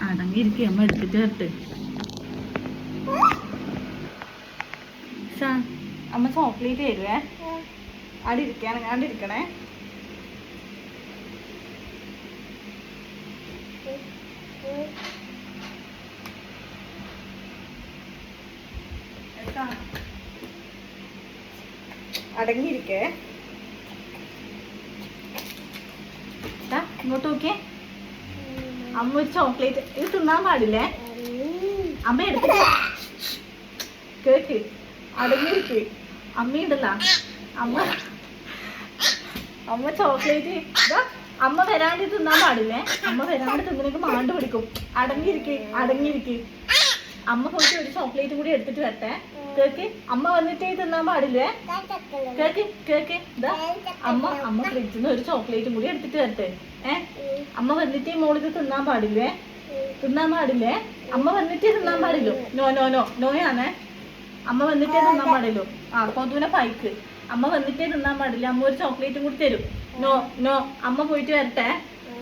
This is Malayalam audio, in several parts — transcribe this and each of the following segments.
അടങ്ങിയിരിക്കും. അമ്മ എടുത്തിട്ട് വരട്ടെ. അമ്മ ചോക്ലേറ്റ് തരുവേ. അവിടെ ഇരിക്കാണ്, അവിടെ ഇരിക്കണേ. അടങ്ങിയിരിക്കേ. ഇങ്ങോട്ട് നോക്കിയേ. അമ്മ ഒരു ചോക്ലേറ്റ് ഇത് തിന്നാൻ പാടില്ലേ. അമ്മ എടുത്തിട്ട് കേക്ക്. അടങ്ങിയിരിക്ക്. അമ്മയുണ്ടല്ല. അമ്മ ചോക്ലേറ്റ് ഇതാ. അമ്മ വരാണ്ട് തിന്നാൻ പാടില്ലേ. അമ്മ വരാണ്ട് തിന്നലേക്ക് മാണ്ട് പിടിക്കും. അടങ്ങിയിരിക്ക്. അമ്മ പോയിട്ട് ഒരു ചോക്ലേറ്റ് കൂടി എടുത്തിട്ട് വരട്ടെ. കേക്ക്. അമ്മ വന്നിട്ടേ തിന്നാൻ പാടില്ലേ. കേക്ക് ഇതാ. അമ്മ ഫ്രിഡ്ജിൽ നിന്ന് ഒരു ചോക്ലേറ്റും കൂടി എടുത്തിട്ട് വരട്ടെ. അമ്മ വന്നിട്ടേ മോളിത് തിന്നാൻ പാടില്ലേ. അമ്മ വന്നിട്ടേ തിന്നാൻ പാടില്ലോ. നോയാണേ. അമ്മ വന്നിട്ടേ തിന്നാൻ പാടില്ലോ. കൊതുവിനെ പൈക്ക്. അമ്മ വന്നിട്ടേ തിന്നാൻ പാടില്ല. അമ്മ ഒരു ചോക്ലേറ്റും കൂടി തരും. നോ. അമ്മ പോയിട്ട് വരട്ടെ.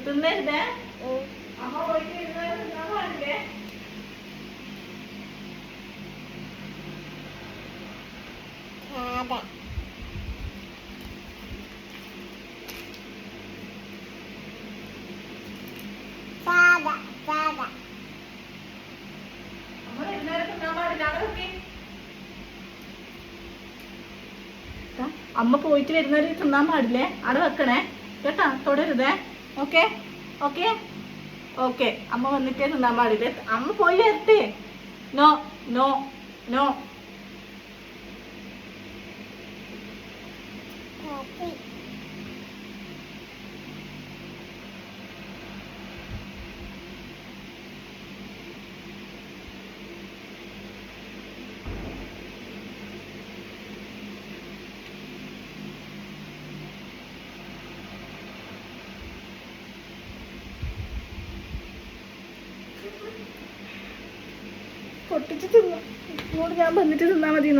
തിന്നരുതേ. അമ്മ പോയിട്ട് തിന്നാൻ പാടില്ലേ. അമ്മ പോയിട്ട് വരുന്നവര് തിന്നാൻ പാടില്ലേ. അവിടെ വെക്കണേ കേട്ടാ. തൊടരുതേ. ഓക്കെ. അമ്മ വന്നിട്ടേ തിന്നാൻ പാടില്ലേ. അമ്മ പോയി വരട്ടെ. നോ. പൊട്ടിച്ച് തിന്നു. ഇങ്ങോട്ട് ഞാൻ വന്നിട്ട് തിന്നാ മതി.